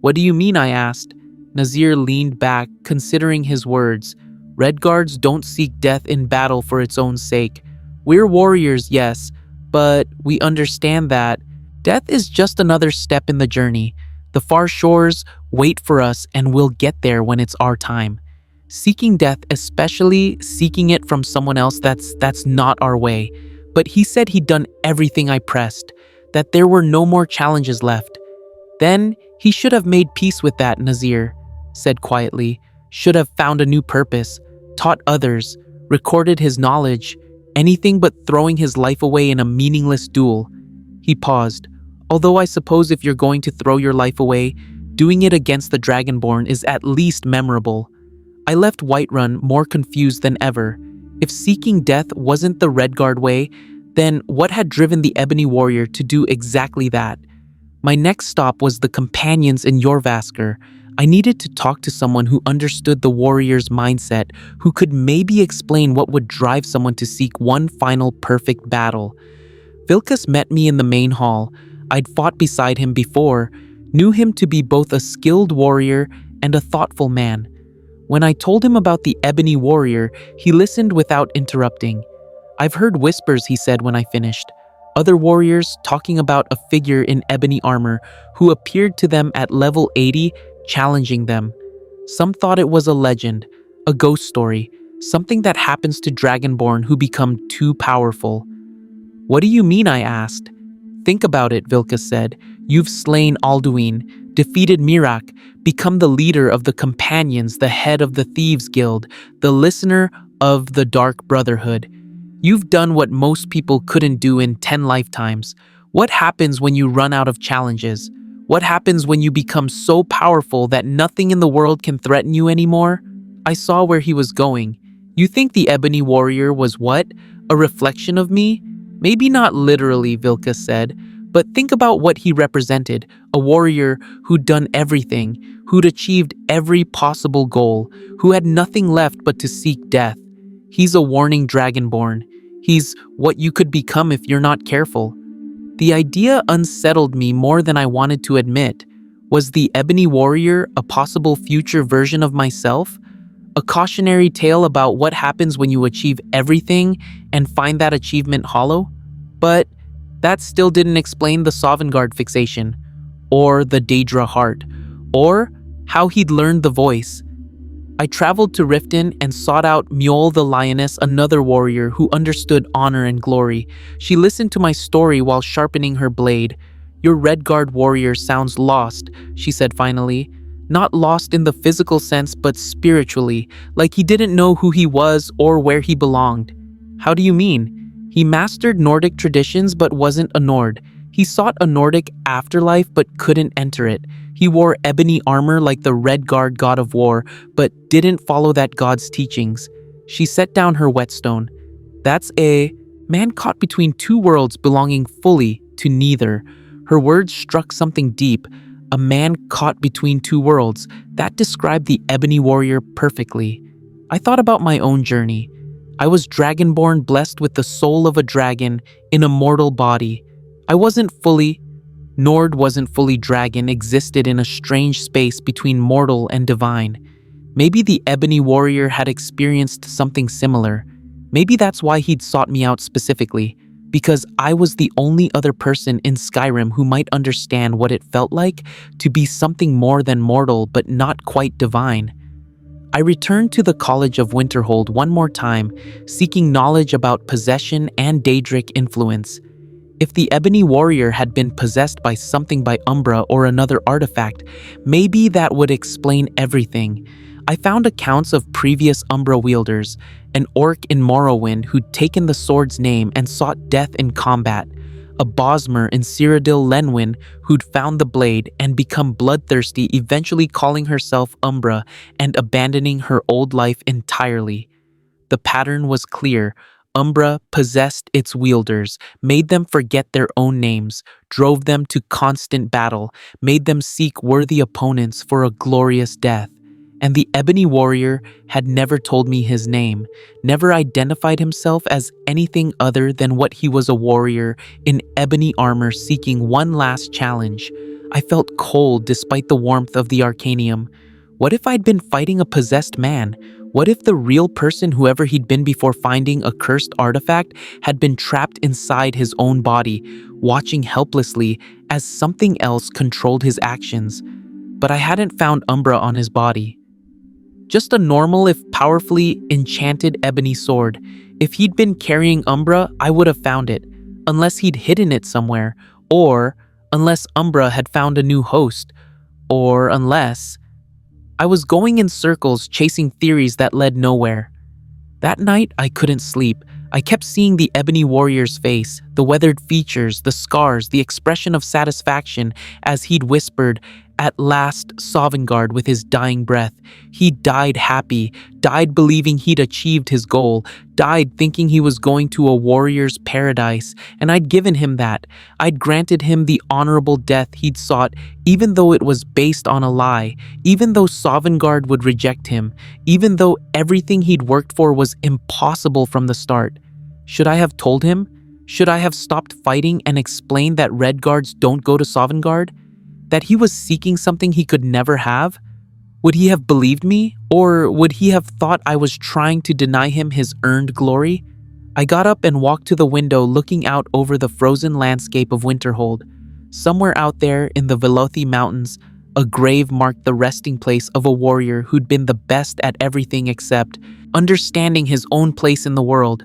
"What do you mean?" I asked. Nazir leaned back, considering his words. "Redguards don't seek death in battle for its own sake. We're warriors, yes, but we understand that death is just another step in the journey. The far shores wait for us, and we'll get there when it's our time. Seeking death, especially seeking it from someone else, that's not our way." But he said he'd done everything I pressed, that there were no more challenges left. "Then he should have made peace with that," Nazir said quietly. "Should have found a new purpose, taught others, recorded his knowledge, anything but throwing his life away in a meaningless duel." He paused. "Although I suppose if you're going to throw your life away, doing it against the Dragonborn is at least memorable." I left Whiterun more confused than ever. If seeking death wasn't the Redguard way, then what had driven the Ebony Warrior to do exactly that? My next stop was the companions in Jorvaskr. I needed to talk to someone who understood the warrior's mindset, who could maybe explain what would drive someone to seek one final perfect battle. Vilkas met me in the main hall. I'd fought beside him before, knew him to be both a skilled warrior and a thoughtful man. When I told him about the Ebony Warrior, he listened without interrupting. "I've heard whispers," he said when I finished. "Other warriors talking about a figure in ebony armor who appeared to them at level 80, challenging them. Some thought it was a legend, a ghost story, something that happens to Dragonborn who become too powerful." "What do you mean?" I asked. "Think about it," Vilkas said. "You've slain Alduin, defeated Mirak, become the leader of the Companions, the head of the Thieves Guild, the listener of the Dark Brotherhood. You've done what most people couldn't do in 10 lifetimes. What happens when you run out of challenges? What happens when you become so powerful that nothing in the world can threaten you anymore?" I saw where he was going. "You think the Ebony Warrior was what? A reflection of me?" "Maybe not literally," Vilkas said, "but think about what he represented. A warrior who'd done everything, who'd achieved every possible goal, who had nothing left but to seek death. He's a warning Dragonborn. He's what you could become if you're not careful." The idea unsettled me more than I wanted to admit. Was the Ebony Warrior a possible future version of myself? A cautionary tale about what happens when you achieve everything and find that achievement hollow? But that still didn't explain the Sovngarde fixation, or the Daedra heart, or how he'd learned the voice. I traveled to Riften and sought out Mjol the Lioness, another warrior who understood honor and glory. She listened to my story while sharpening her blade. "Your Redguard warrior sounds lost," she said finally. "Not lost in the physical sense, but spiritually, like he didn't know who he was or where he belonged." "How do you mean?" "He mastered Nordic traditions but wasn't a Nord. He sought a Nordic afterlife but couldn't enter it. He wore ebony armor like the Redguard god of war, but didn't follow that god's teachings." She set down her whetstone. "That's a man caught between two worlds belonging fully to neither." Her words struck something deep. A man caught between two worlds. That described the Ebony Warrior perfectly. I thought about my own journey. I was Dragonborn, blessed with the soul of a dragon in a mortal body. I wasn't fully Nord wasn't fully dragon, existed in a strange space between mortal and divine. Maybe the Ebony Warrior had experienced something similar. Maybe that's why he'd sought me out specifically, because I was the only other person in Skyrim who might understand what it felt like to be something more than mortal but not quite divine. I returned to the College of Winterhold one more time, seeking knowledge about possession and Daedric influence. If the Ebony Warrior had been possessed by something by Umbra or another artifact, maybe that would explain everything. I found accounts of previous Umbra wielders, an orc in Morrowind who'd taken the sword's name and sought death in combat, a Bosmer in Cyrodiil Lenwyn who'd found the blade and become bloodthirsty, eventually calling herself Umbra and abandoning her old life entirely. The pattern was clear. Umbra possessed its wielders, made them forget their own names, drove them to constant battle, made them seek worthy opponents for a glorious death. And the Ebony Warrior had never told me his name, never identified himself as anything other than what he was, a warrior in ebony armor seeking one last challenge. I felt cold despite the warmth of the Arcanium. What if I'd been fighting a possessed man? What if the real person, whoever he'd been before finding a cursed artifact, had been trapped inside his own body, watching helplessly as something else controlled his actions? But I hadn't found Umbra on his body. Just a normal, if powerfully enchanted ebony sword. If he'd been carrying Umbra, I would have found it, unless he'd hidden it somewhere, or unless Umbra had found a new host, or unless I was going in circles chasing theories that led nowhere. That night, I couldn't sleep. I kept seeing the Ebony Warrior's face, the weathered features, the scars, the expression of satisfaction as he'd whispered, "At last, Sovngarde," with his dying breath. He died happy, died believing he'd achieved his goal, died thinking he was going to a warrior's paradise, and I'd given him that. I'd granted him the honorable death he'd sought, even though it was based on a lie, even though Sovngarde would reject him, even though everything he'd worked for was impossible from the start. Should I have told him? Should I have stopped fighting and explained that Redguards don't go to Sovngarde? That he was seeking something he could never have? Would he have believed me? Or would he have thought I was trying to deny him his earned glory? I got up and walked to the window, looking out over the frozen landscape of Winterhold. Somewhere out there in the Velothi Mountains, a grave marked the resting place of a warrior who'd been the best at everything except understanding his own place in the world.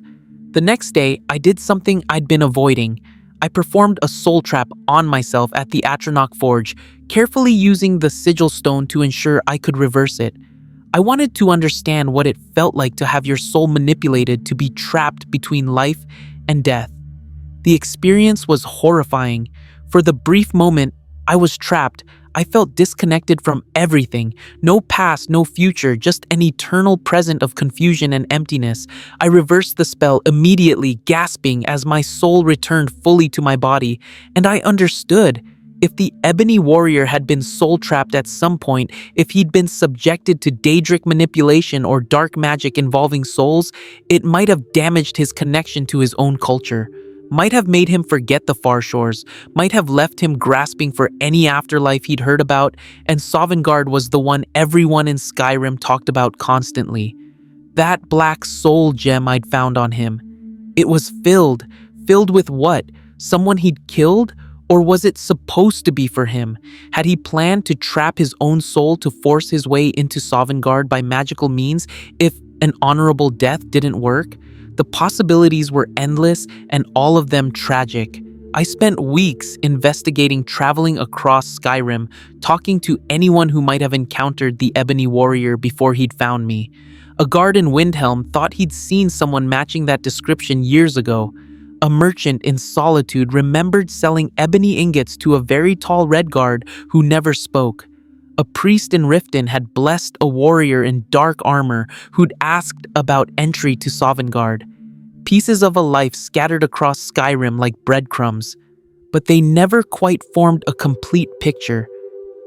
The next day, I did something I'd been avoiding. I performed a soul trap on myself at the Atronach Forge, carefully using the sigil stone to ensure I could reverse it. I wanted to understand what it felt like to have your soul manipulated to be trapped between life and death. The experience was horrifying. For the brief moment I was trapped, I felt disconnected from everything. No past, no future, just an eternal present of confusion and emptiness. I reversed the spell immediately, gasping as my soul returned fully to my body. And I understood. If the Ebony Warrior had been soul-trapped at some point, if he'd been subjected to Daedric manipulation or dark magic involving souls, it might have damaged his connection to his own culture. Might have made him forget the far shores, might have left him grasping for any afterlife he'd heard about, and Sovngarde was the one everyone in Skyrim talked about constantly. That black soul gem I'd found on him. It was filled with what? Someone he'd killed? Or was it supposed to be for him? Had he planned to trap his own soul to force his way into Sovngarde by magical means if an honorable death didn't work? The possibilities were endless and all of them tragic. I spent weeks investigating, traveling across Skyrim, talking to anyone who might have encountered the Ebony Warrior before he'd found me. A guard in Windhelm thought he'd seen someone matching that description years ago. A merchant in Solitude remembered selling ebony ingots to a very tall Redguard who never spoke. A priest in Riften had blessed a warrior in dark armor who'd asked about entry to Sovngarde. Pieces of a life scattered across Skyrim like breadcrumbs, but they never quite formed a complete picture.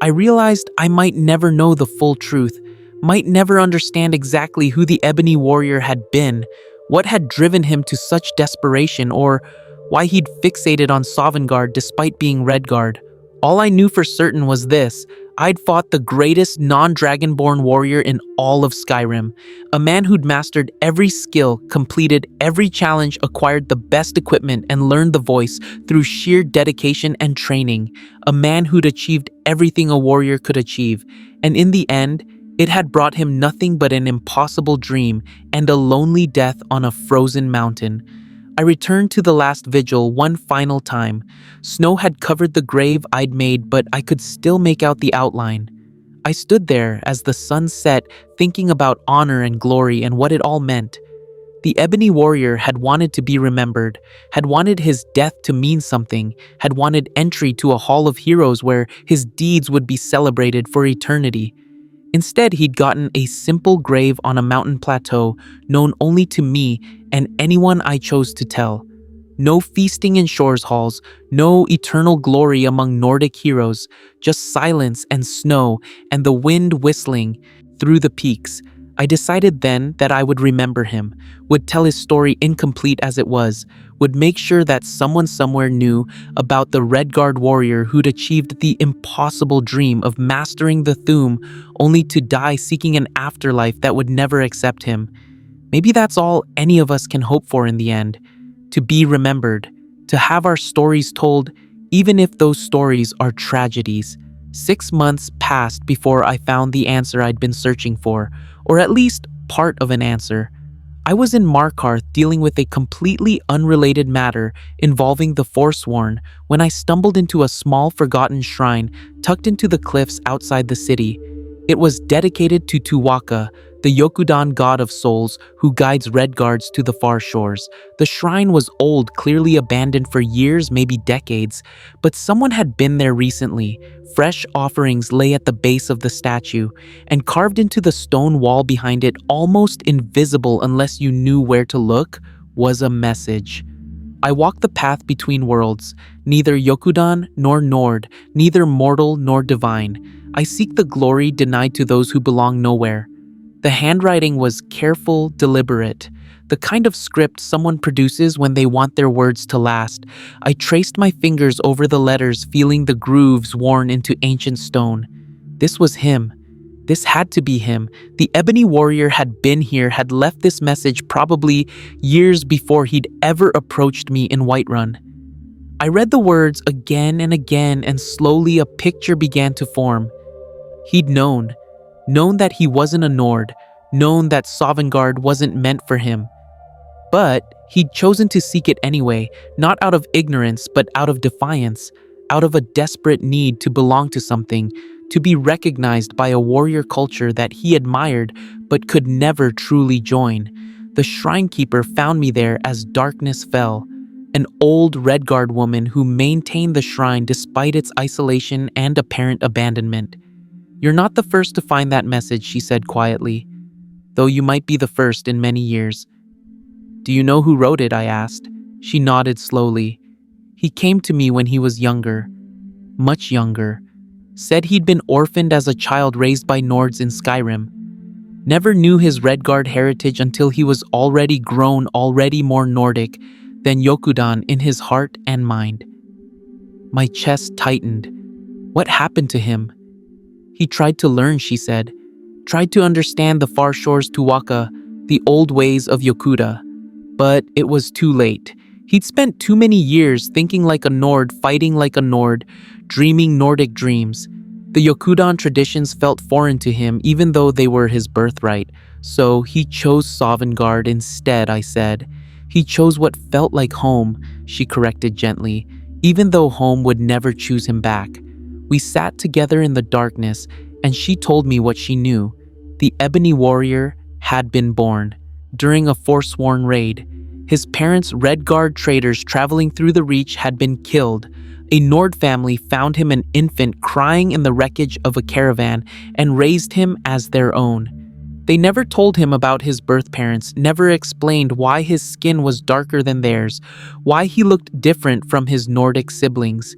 I realized I might never know the full truth, might never understand exactly who the Ebony Warrior had been, what had driven him to such desperation, or why he'd fixated on Sovngarde despite being Redguard. All I knew for certain was this: I'd fought the greatest non-Dragonborn warrior in all of Skyrim, a man who'd mastered every skill, completed every challenge, acquired the best equipment, and learned the voice through sheer dedication and training, a man who'd achieved everything a warrior could achieve, and in the end, it had brought him nothing but an impossible dream and a lonely death on a frozen mountain. I returned to the last vigil one final time. Snow had covered the grave I'd made, but I could still make out the outline. I stood there as the sun set, thinking about honor and glory and what it all meant. The Ebony Warrior had wanted to be remembered, had wanted his death to mean something, had wanted entry to a hall of heroes where his deeds would be celebrated for eternity. Instead, he'd gotten a simple grave on a mountain plateau known only to me and anyone I chose to tell. No feasting in Shore's halls, no eternal glory among Nordic heroes, just silence and snow and the wind whistling through the peaks. I decided then that I would remember him, would tell his story incomplete as it was, would make sure that someone somewhere knew about the Redguard warrior who'd achieved the impossible dream of mastering the Thu'um only to die seeking an afterlife that would never accept him. Maybe that's all any of us can hope for in the end, to be remembered, to have our stories told, even if those stories are tragedies. 6 months passed before I found the answer I'd been searching for, or at least part of an answer. I was in Markarth dealing with a completely unrelated matter involving the Forsworn when I stumbled into a small forgotten shrine tucked into the cliffs outside the city. It was dedicated to Tu'waka, the Yokudan god of souls who guides Redguards to the far shores. The shrine was old, clearly abandoned for years, maybe decades, but someone had been there recently. Fresh offerings lay at the base of the statue, and carved into the stone wall behind it, almost invisible unless you knew where to look, was a message. I walk the path between worlds, neither Yokudan nor Nord, neither mortal nor divine. I seek the glory denied to those who belong nowhere. The handwriting was careful, deliberate, the kind of script someone produces when they want their words to last. I traced my fingers over the letters, feeling the grooves worn into ancient stone. This was him. This had to be him. The Ebony Warrior had been here, had left this message probably years before he'd ever approached me in Whiterun. I read the words again and again, and slowly a picture began to form. He'd known that he wasn't a Nord, known that Sovngarde wasn't meant for him. But he'd chosen to seek it anyway, not out of ignorance, but out of defiance, out of a desperate need to belong to something, to be recognized by a warrior culture that he admired but could never truly join. The shrine keeper found me there as darkness fell, an old Redguard woman who maintained the shrine despite its isolation and apparent abandonment. "You're not the first to find that message," she said quietly, "though you might be the first in many years." "Do you know who wrote it?" I asked. She nodded slowly. "He came to me when he was younger, much younger. Said he'd been orphaned as a child raised by Nords in Skyrim. Never knew his Redguard heritage until he was already grown, already more Nordic than Yokudan in his heart and mind." My chest tightened. What happened to him? "He tried to learn," she said. "Tried to understand the far shores Tu'waka, the old ways of Yokuda. But it was too late. He'd spent too many years thinking like a Nord, fighting like a Nord, dreaming Nordic dreams. The Yokudan traditions felt foreign to him, even though they were his birthright. So he chose Sovngarde instead," I said. "He chose what felt like home," she corrected gently, "even though home would never choose him back." We sat together in the darkness, and she told me what she knew. The Ebony Warrior had been born during a Forsworn raid. His parents, Redguard traders traveling through the Reach, had been killed. A Nord family found him an infant crying in the wreckage of a caravan and raised him as their own. They never told him about his birth parents, never explained why his skin was darker than theirs, why he looked different from his Nordic siblings.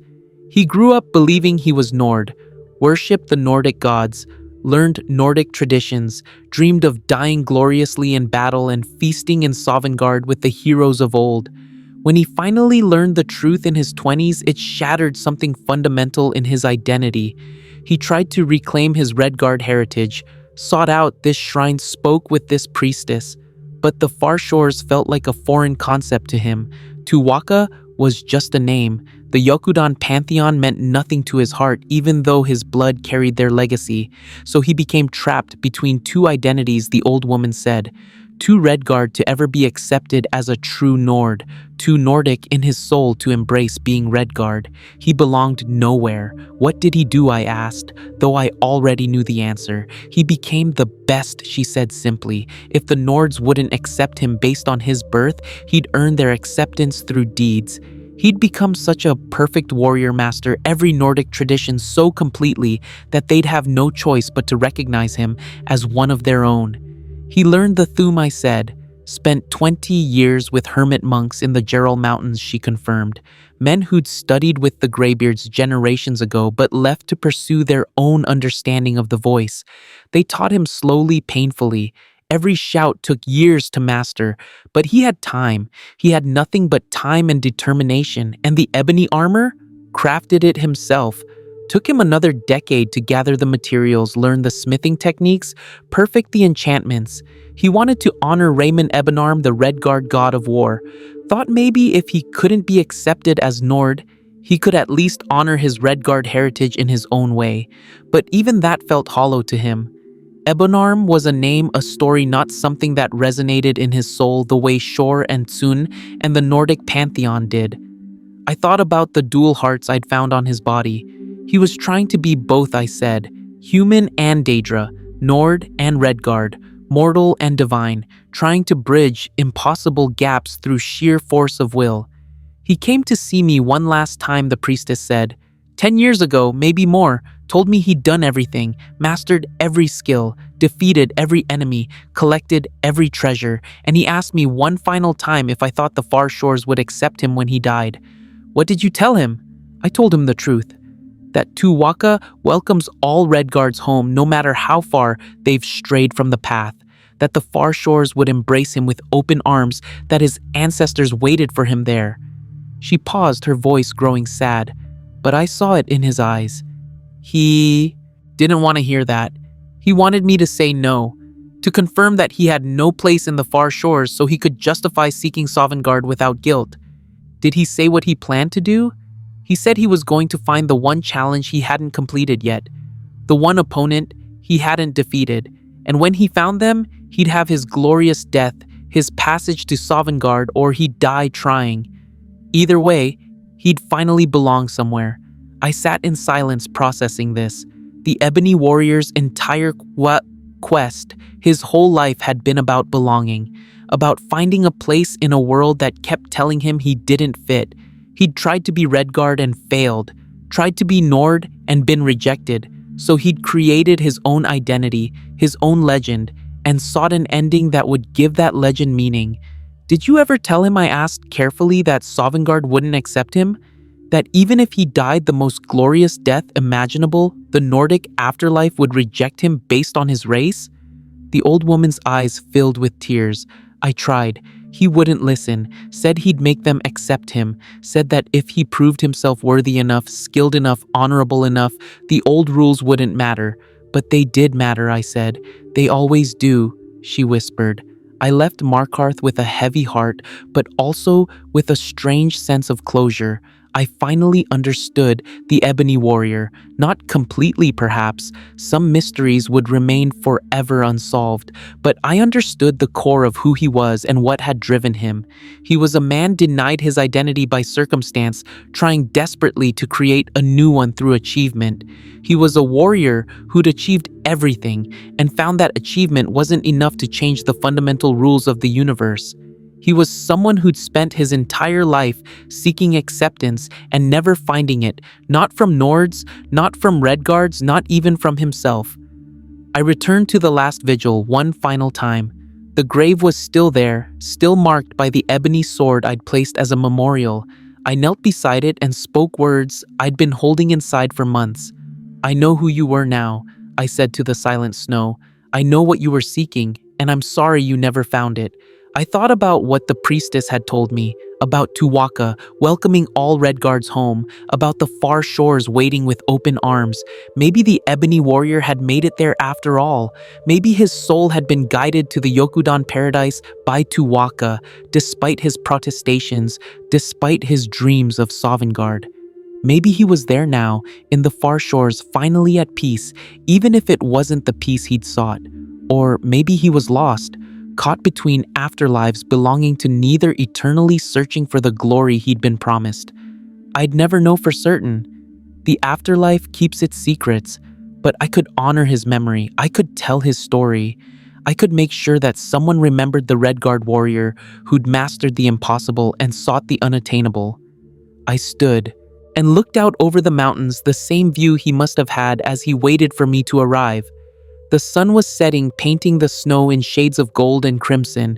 He grew up believing he was Nord, worshipped the Nordic gods, learned Nordic traditions, dreamed of dying gloriously in battle and feasting in Sovngarde with the heroes of old. When he finally learned the truth in his 20s, it shattered something fundamental in his identity. He tried to reclaim his Redguard heritage, sought out this shrine, spoke with this priestess, but the far shores felt like a foreign concept to him. Tuwaka was just a name. The Yokudan pantheon meant nothing to his heart, even though his blood carried their legacy. So he became trapped between two identities, the old woman said. Too Redguard to ever be accepted as a true Nord, too Nordic in his soul to embrace being Redguard. He belonged nowhere. What did he do, I asked, though I already knew the answer. He became the best, she said simply. If the Nords wouldn't accept him based on his birth, he'd earn their acceptance through deeds. He'd become such a perfect warrior, master every Nordic tradition so completely that they'd have no choice but to recognize him as one of their own. He learned the Thu'um, I said, spent 20 years with hermit monks in the Gerald Mountains, she confirmed. Men who'd studied with the Greybeards generations ago but left to pursue their own understanding of the voice. They taught him slowly, painfully. Every shout took years to master, but he had time. He had nothing but time and determination, and the ebony armor? Crafted it himself. Took him another decade to gather the materials, learn the smithing techniques, perfect the enchantments. He wanted to honor Reymon Ebonarm, the Redguard god of war. Thought maybe if he couldn't be accepted as Nord, he could at least honor his Redguard heritage in his own way. But even that felt hollow to him. Ebonarm was a name, a story, not something that resonated in his soul the way Shor and Tsun and the Nordic pantheon did. I thought about the dual hearts I'd found on his body. He was trying to be both, I said, human and Daedra, Nord and Redguard, mortal and divine, trying to bridge impossible gaps through sheer force of will. He came to see me one last time, the priestess said. 10 years ago, maybe more, told me he'd done everything, mastered every skill, defeated every enemy, collected every treasure, and he asked me one final time if I thought the far shores would accept him when he died. What did you tell him? I told him the truth. That Tuwaka welcomes all Redguards home no matter how far they've strayed from the path, that the far shores would embrace him with open arms, that his ancestors waited for him there. She paused, her voice growing sad, but I saw it in his eyes. He didn't want to hear that. He wanted me to say no, to confirm that he had no place in the far shores so he could justify seeking Sovngarde without guilt. Did he say what he planned to do? He said he was going to find the one challenge he hadn't completed yet, the one opponent he hadn't defeated, and when he found them, he'd have his glorious death, his passage to Sovngarde, or he'd die trying. Either way, he'd finally belong somewhere. I sat in silence processing this. The Ebony Warrior's entire quest, his whole life had been about belonging, about finding a place in a world that kept telling him he didn't fit. He'd tried to be Redguard and failed, tried to be Nord and been rejected, so he'd created his own identity, his own legend, and sought an ending that would give that legend meaning. Did you ever tell him, I asked carefully, that Sovngarde wouldn't accept him? That even if he died the most glorious death imaginable, the Nordic afterlife would reject him based on his race? The old woman's eyes filled with tears. I tried. He wouldn't listen, said he'd make them accept him, said that if he proved himself worthy enough, skilled enough, honorable enough, the old rules wouldn't matter. But they did matter, I said. They always do, she whispered. I left Markarth with a heavy heart, but also with a strange sense of closure. I finally understood the Ebony Warrior. Not completely, perhaps. Some mysteries would remain forever unsolved. But I understood the core of who he was and what had driven him. He was a man denied his identity by circumstance, trying desperately to create a new one through achievement. He was a warrior who'd achieved everything and found that achievement wasn't enough to change the fundamental rules of the universe. He was someone who'd spent his entire life seeking acceptance and never finding it, not from Nords, not from Redguards, not even from himself. I returned to the last vigil one final time. The grave was still there, still marked by the ebony sword I'd placed as a memorial. I knelt beside it and spoke words I'd been holding inside for months. I know who you were now, I said to the silent snow. I know what you were seeking, and I'm sorry you never found it. I thought about what the priestess had told me. about Tuwaka welcoming all Redguards home, about the far shores waiting with open arms. Maybe the Ebony Warrior had made it there after all. Maybe his soul had been guided to the Yokudan paradise by Tuwaka, despite his protestations, despite his dreams of Sovngarde. Maybe he was there now, in the far shores, finally at peace, even if it wasn't the peace he'd sought. Or maybe he was lost, caught between afterlives belonging to neither, eternally searching for the glory he'd been promised. I'd never know for certain. The afterlife keeps its secrets, but I could honor his memory. I could tell his story. I could make sure that someone remembered the Redguard warrior who'd mastered the impossible and sought the unattainable. I stood and looked out over the mountains, the same view he must have had as he waited for me to arrive. The sun was setting, painting the snow in shades of gold and crimson,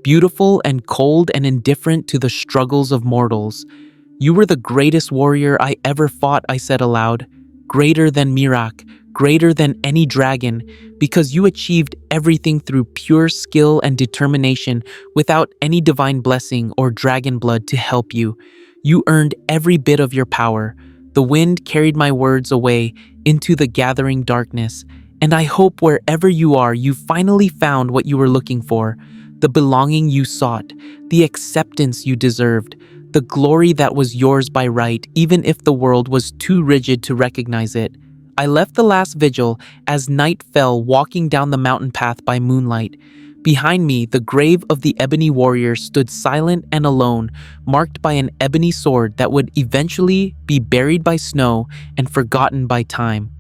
beautiful and cold and indifferent to the struggles of mortals. "You were the greatest warrior I ever fought," I said aloud. "Greater than Mirak, greater than any dragon, because you achieved everything through pure skill and determination without any divine blessing or dragon blood to help you. You earned every bit of your power." The wind carried my words away into the gathering darkness, and I hope wherever you are, you finally found what you were looking for, the belonging you sought, the acceptance you deserved, the glory that was yours by right, even if the world was too rigid to recognize it. I left the last vigil as night fell, walking down the mountain path by moonlight. Behind me, the grave of the Ebony Warrior stood silent and alone, marked by an ebony sword that would eventually be buried by snow and forgotten by time.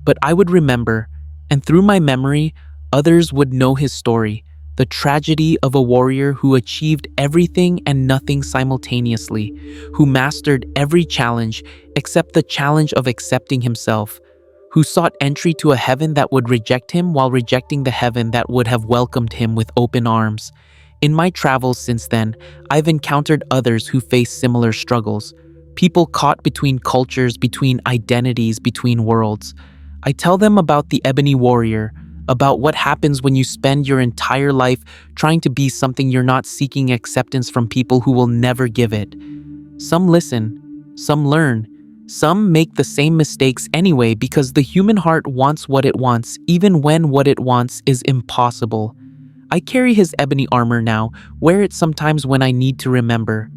But I would remember, and through my memory, others would know his story, the tragedy of a warrior who achieved everything and nothing simultaneously, who mastered every challenge except the challenge of accepting himself, who sought entry to a heaven that would reject him while rejecting the heaven that would have welcomed him with open arms. In my travels since then, I've encountered others who face similar struggles, people caught between cultures, between identities, between worlds. I tell them about the Ebony Warrior, about what happens when you spend your entire life trying to be something you're not, seeking acceptance from people who will never give it. Some listen, some learn, some make the same mistakes anyway because the human heart wants what it wants, even when what it wants is impossible. I carry his ebony armor now, wear it sometimes when I need to remember.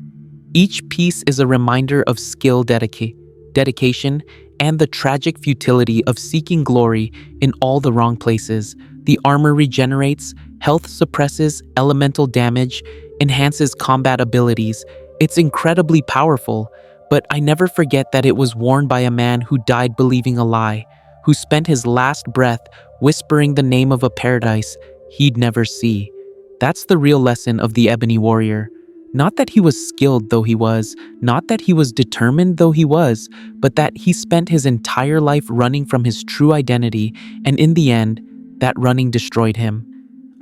Each piece is a reminder of skill, dedication, and the tragic futility of seeking glory in all the wrong places. The armor regenerates, health suppresses elemental damage, enhances combat abilities. It's incredibly powerful, but I never forget that it was worn by a man who died believing a lie, who spent his last breath whispering the name of a paradise he'd never see. That's the real lesson of the Ebony Warrior. Not that he was skilled, though he was, not that he was determined, though he was, but that he spent his entire life running from his true identity, and in the end, that running destroyed him.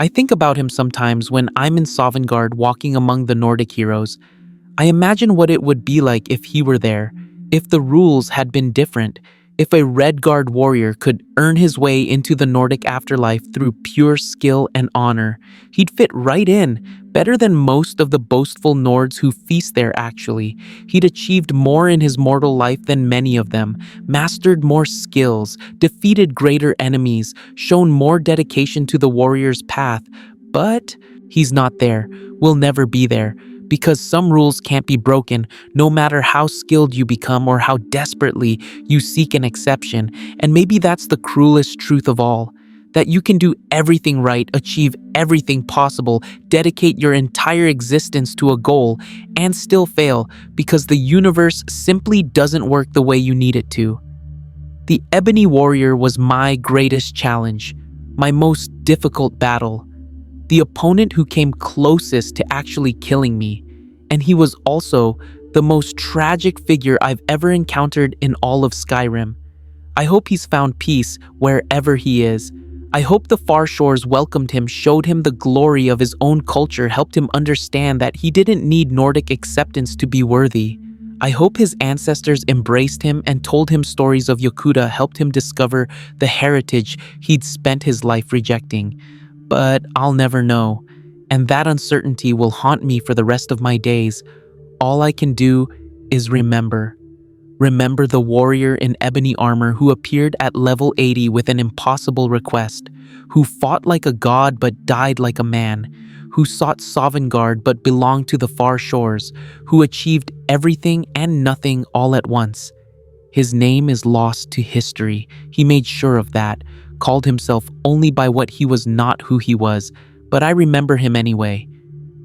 I think about him sometimes when I'm in Sovngarde walking among the Nordic heroes. I imagine what it would be like if he were there, if the rules had been different, if a Redguard warrior could earn his way into the Nordic afterlife through pure skill and honor. He'd fit right in, better than most of the boastful Nords who feast there actually. He'd achieved more in his mortal life than many of them, mastered more skills, defeated greater enemies, shown more dedication to the warrior's path. But he's not there, will never be there. Because some rules can't be broken, no matter how skilled you become or how desperately you seek an exception. And maybe that's the cruelest truth of all, that you can do everything right, achieve everything possible, dedicate your entire existence to a goal, and still fail because the universe simply doesn't work the way you need it to. The Ebony Warrior was my greatest challenge, my most difficult battle. The opponent who came closest to actually killing me, and he was also the most tragic figure I've ever encountered in all of Skyrim. I hope he's found peace wherever he is. I hope the far shores welcomed him, showed him the glory of his own culture, helped him understand that he didn't need Nordic acceptance to be worthy. I hope his ancestors embraced him and told him stories of Yokuda, helped him discover the heritage he'd spent his life rejecting. But I'll never know, and that uncertainty will haunt me for the rest of my days. all I can do is remember. Remember the warrior in ebony armor who appeared at level 80 with an impossible request, who fought like a god but died like a man, who sought Sovngarde but belonged to the far shores, who achieved everything and nothing all at once. His name is lost to history. He made sure of that, called himself only by what he was not who he was, but I remember him anyway.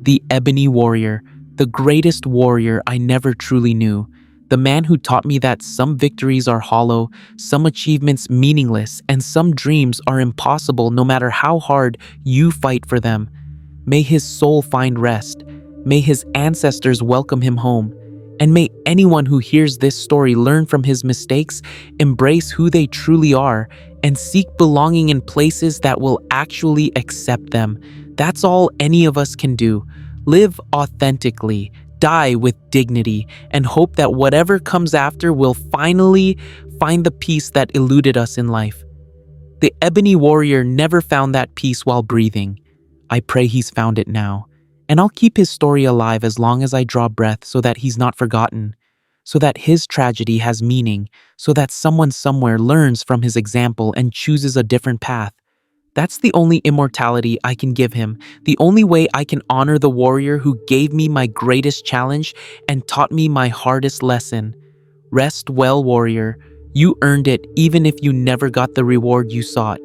The Ebony Warrior, the greatest warrior I never truly knew. The man who taught me that some victories are hollow, some achievements meaningless, and some dreams are impossible no matter how hard you fight for them. May his soul find rest. May his ancestors welcome him home. And may anyone who hears this story learn from his mistakes, embrace who they truly are, and seek belonging in places that will actually accept them. That's all any of us can do. Live authentically, die with dignity, and hope that whatever comes after will finally find the peace that eluded us in life. The Ebony Warrior never found that peace while breathing. I pray he's found it now. And I'll keep his story alive as long as I draw breath so that he's not forgotten, so that his tragedy has meaning, so that someone somewhere learns from his example and chooses a different path. That's the only immortality I can give him, the only way I can honor the warrior who gave me my greatest challenge and taught me my hardest lesson. Rest well, warrior. You earned it even if you never got the reward you sought.